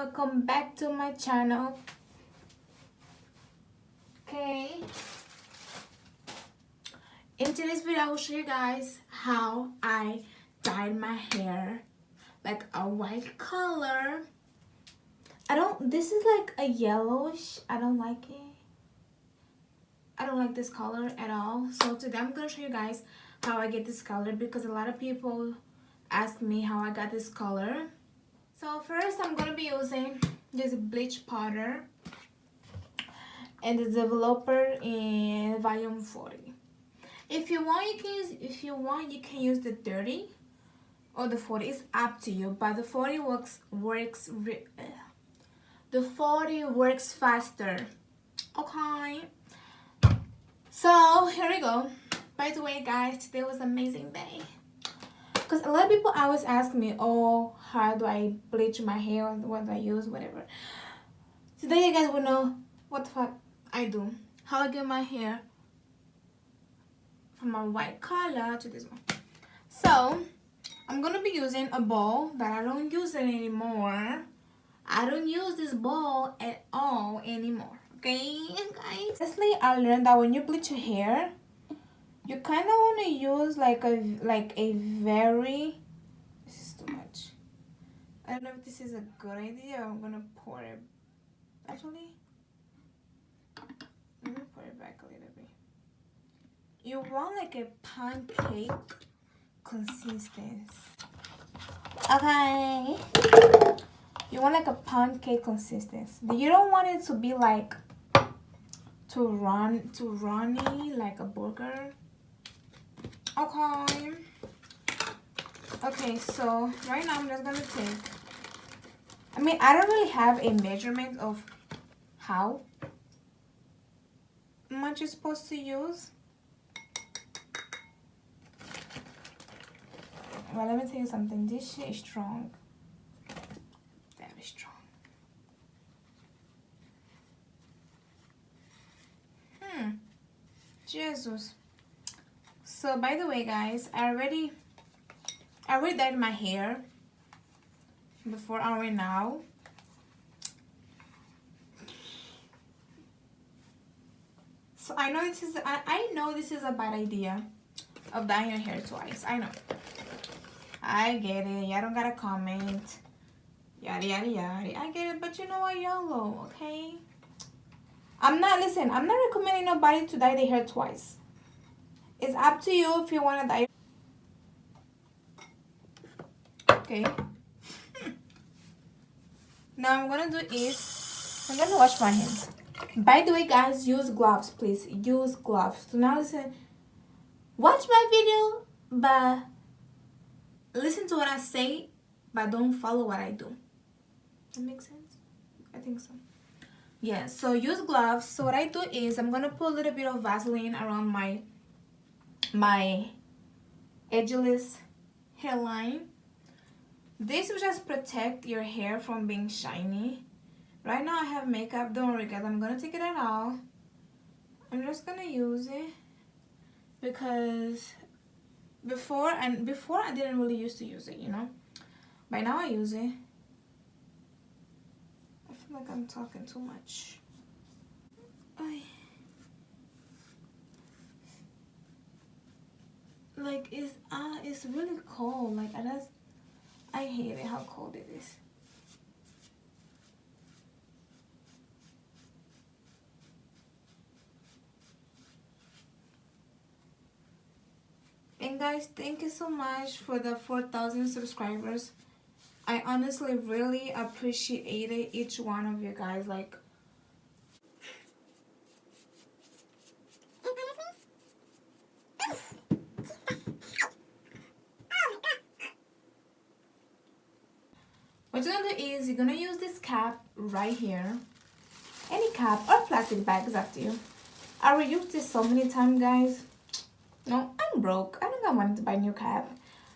welcome back to my channel. Okay, in today's video I will show you guys how I dyed my hair like a white color. This is like a yellowish. I don't like it. I don't like this color at all. So today I'm gonna show you guys how I get this color, because a lot of people ask me how I got this color. So first I'm gonna be using this bleach powder and the developer in volume 40. If you want, you can use the 30 or the 40. It's up to you, but the 40 works faster. Okay, so here we go. By the way, guys, today was an amazing day, because a lot of people always ask me, oh, how do I bleach my hair, what do I use, whatever. Today you guys will know what the fuck I do, how I get my hair from a white color to this one. So I'm gonna be using a bowl that I don't use it anymore. I don't use this bowl at all anymore. Okay, guys. Lastly, I learned that when you bleach your hair, you kind of want to use like a very. This is too much. I don't know if this is a good idea. I'm gonna pour it. Actually, let me pour it back a little bit. You want like a pancake consistency. Okay. You want like a pancake consistency. You don't want it to be like runny like a burger. Okay. Okay, so right now I'm just gonna take. I don't really have a measurement of how much you're supposed to use. Well, let me tell you something. This shit is strong. Very strong. Jesus. So by the way, guys, I already dyed my hair before I went now. So I know this is a bad idea of dyeing your hair twice. I know. I get it. Y'all don't gotta comment. Yada yada yada. I get it, but you know what, YOLO, okay? I'm not recommending nobody to dye their hair twice. It's up to you if you wanna dye. Okay. Now I'm gonna wash my hands. By the way, guys, use gloves, please. Use gloves. So now listen. Watch my video, but listen to what I say, but don't follow what I do. That makes sense? I think so. Yeah, so use gloves. So what I do is I'm gonna put a little bit of Vaseline around my edgeless hairline. This will just protect your hair from being shiny. Right now I have makeup. Don't worry, guys. I'm gonna take it out. I'm just gonna use it because before I didn't really used to use it, you know. By now I use it. I feel like I'm talking too much. Like it's really cold. Like I hate it how cold it is. And guys, thank you so much for the 4,000 subscribers. I honestly really appreciated each one of you guys. Like, what you're gonna do is you're gonna use this cap right here. Any cap or plastic bag is up to you. I reused this so many times, guys. No, I'm broke. I don't got money to buy a new cap.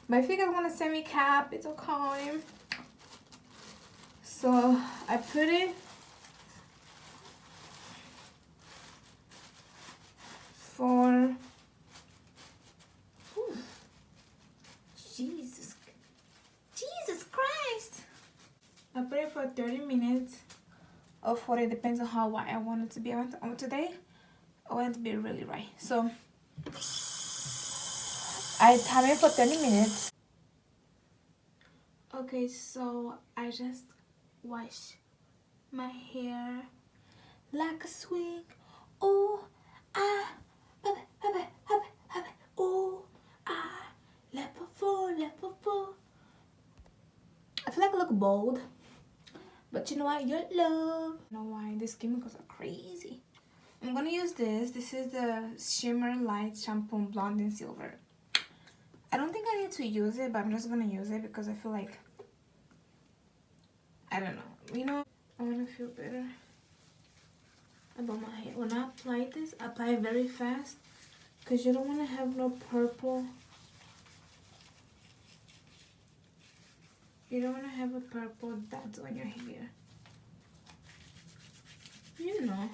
But if you guys want to send me cap, it's okay. So I put it for Jesus Christ. I put it for 30 minutes or 40, depends on how white I want it to be. On today, I want it to be really white. So I time it for 30 minutes. Okay, so I just wash my hair like a swing. Oh, ah, oh, ah, level 4, level 4. I feel like I look bold, but you know what? Your love. I don't know why these chemicals are crazy. I'm gonna use this. This is the Shimmer Light Shampoo Blonde in Silver. I don't think I need to use it, but I'm just gonna use it because I feel like, I don't know. You know, I wanna feel better about my hair. When I apply this, apply it very fast because you don't wanna have no purple. You don't wanna have a purple dots on your hair. You know.